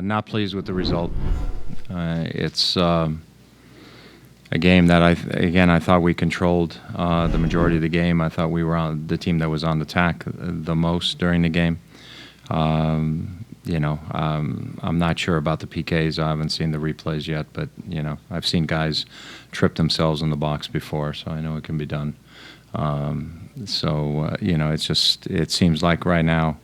Not pleased with the result. It's a game that I thought we controlled the majority of the game. I thought we were on the team that was on attack the most during the game. I'm not sure about the PKs. I haven't seen the replays yet, but I've seen guys trip themselves in the box before, so I know it can be done. It seems like right now,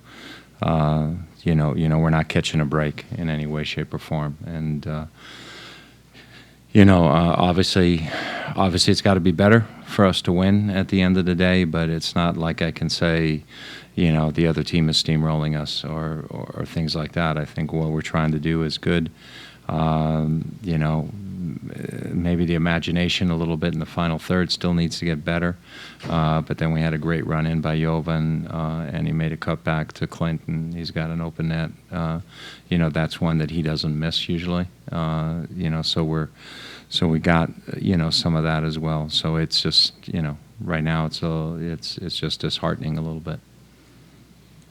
we're not catching a break in any way, shape, or form, and obviously it's got to be better for us to win at the end of the day. But it's not like I can say, the other team is steamrolling us or things like that. I think what we're trying to do is good. Maybe the imagination a little bit in the final third still needs to get better. But then we had a great run in by Jovan, and he made a cutback to Clinton. He's got an open net. That's one that he doesn't miss usually. So we got some of that as well. So it's just right now it's just disheartening a little bit.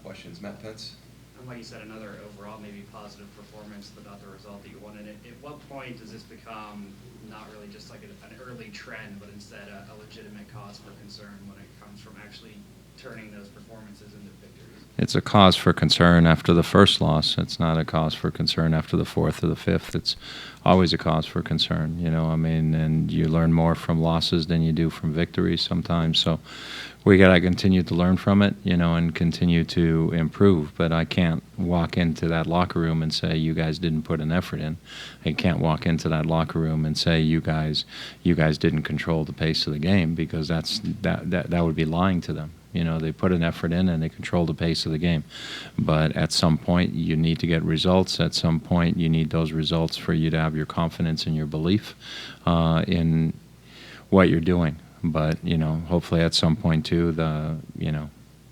Questions, Matt Pence? And like you said, another overall maybe positive performance about the result that you wanted. At what point does this become not really just like an early trend, but instead a legitimate cause for concern when it comes from actually turning those performances into victories? It's a cause for concern after the first loss. It's not a cause for concern after the fourth or the fifth. It's always a cause for concern, and you learn more from losses than you do from victories sometimes. So we got to continue to learn from it, and continue to improve. But I can't walk into that locker room and say you guys didn't put an effort in. I can't walk into that locker room and say you guys didn't control the pace of the game, because that would be lying to them. They put an effort in and they control the pace of the game. But at some point, you need to get results. At some point, you need those results for you to have your confidence and your belief in what you're doing. But, hopefully at some point, too, the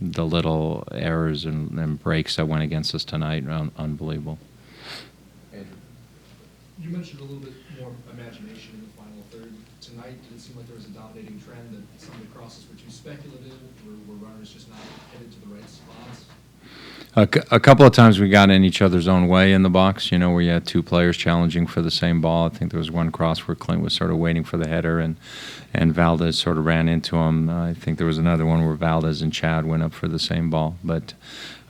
little errors and breaks that went against us tonight are unbelievable. You mentioned a little bit more imagination in the final third. Tonight, did it seem like there was a dominating trend that some of the crosses were too speculative, or were runners just not headed to the right spots? A couple of times we got in each other's own way in the box, where you had two players challenging for the same ball. I think there was one cross where Clint was sort of waiting for the header, and Valdez sort of ran into him. I think there was another one where Valdez and Chad went up for the same ball. But,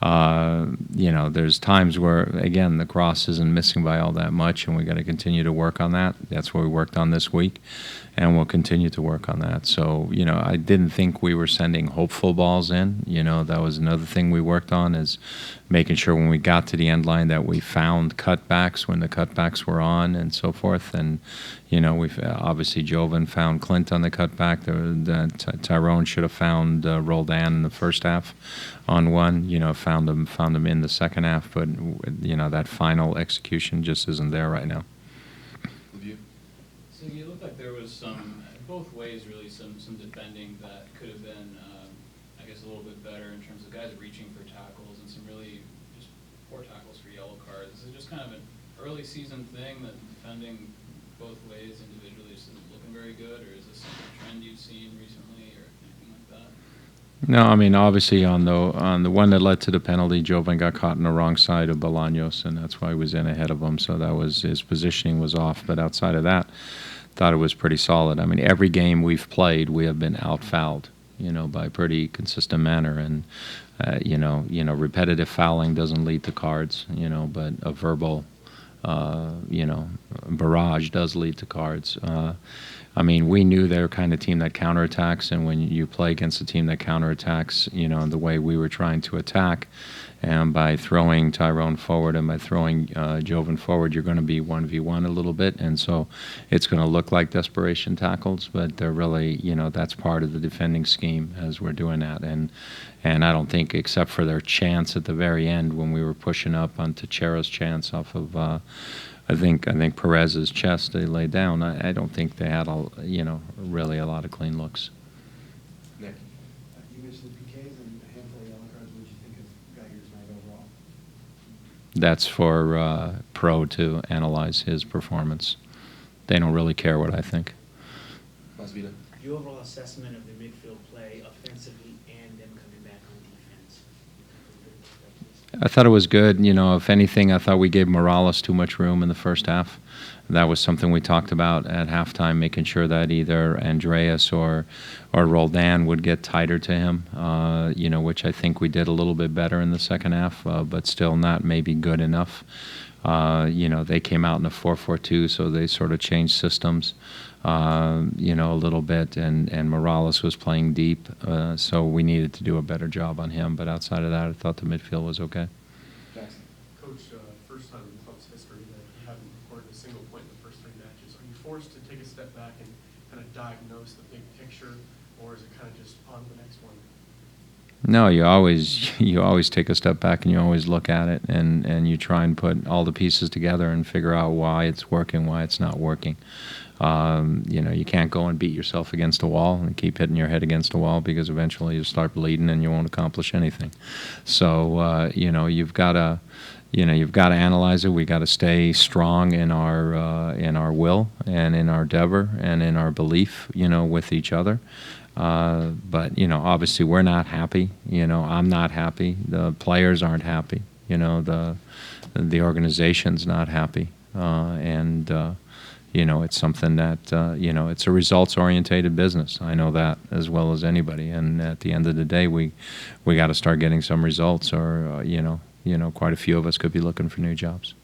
there's times where, again, the cross isn't missing by all that much, and we got to continue to work on that. That's what we worked on this week, and we'll continue to work on that. So, I didn't think we were sending hopeful balls in. That was another thing we worked on, is making sure when we got to the end line that we found cutbacks when the cutbacks were on and so forth. And, we've obviously Jovan found Clint on the cutback. Tyrone should have found Roldan in the first half on one. Found him in the second half. But, that final execution just isn't there right now. So it looked like there was some, both ways really, some defending that could have been, a little bit better in terms of guys reaching for tackles, and some really just poor tackles for yellow cards. Is it just kind of an early season thing that defending both ways individually just isn't looking very good, or is this a trend you've seen recently or anything like that? No, obviously on the one that led to the penalty, Jovan got caught on the wrong side of Bolaños, and that's why he was in ahead of him. So that was, his positioning was off. But outside of that, thought it was pretty solid. Every game we've played, we have been out-fouled, by a pretty consistent manner. And, repetitive fouling doesn't lead to cards, but a verbal, barrage does lead to cards. We knew they're the kind of team that counterattacks, and when you play against a team that counterattacks, the way we were trying to attack, and by throwing Tyrone forward and by throwing Jovan forward, you're going to be 1v1 a little bit, and so it's going to look like desperation tackles, but they're really, that's part of the defending scheme as we're doing that. And I don't think, except for their chance at the very end when we were pushing up on Teixeira's chance off of, I think Perez's chest they laid down. I don't think they had really a lot of clean looks. Nick. You mentioned the PKs and a handful of yellow cards. What did you think of Geiger's night overall? That's for Pro to analyze his performance. They don't really care what I think. Masvidal. Your overall assessment of the midfield play offensively and them coming back on defense? I thought it was good. You know, if anything, I thought we gave Morales too much room in the first half. That was something we talked about at halftime, making sure that either Andreas or Roldan would get tighter to him, you know, which I think we did a little bit better in the second half, but still not maybe good enough. You know, they came out in a 4-4-2, so they sort of changed systems, you know, a little bit, and Morales was playing deep, so we needed to do a better job on him. But outside of that, I thought the midfield was okay. Jackson. Coach, first time in the club's history that you haven't recorded a single point in the first 3 matches. Are you forced to take a step back and kind of diagnose the big picture, or is it kind of just on to the next one? No, you always take a step back and you always look at it, and you try and put all the pieces together and figure out why it's working, why it's not working. You know, you can't go and beat yourself against a wall and keep hitting your head against a wall, because eventually you start bleeding and you won't accomplish anything. So you know, you've got to analyze it. We got to stay strong in our will and in our endeavor and in our belief, you know, with each other. But, you know, obviously we're not happy. You know, I'm not happy. The players aren't happy. You know, the organization's not happy. You know, it's something that, you know, it's a results-orientated business. I know that as well as anybody. And at the end of the day, we got to start getting some results, or, you know, quite a few of us could be looking for new jobs.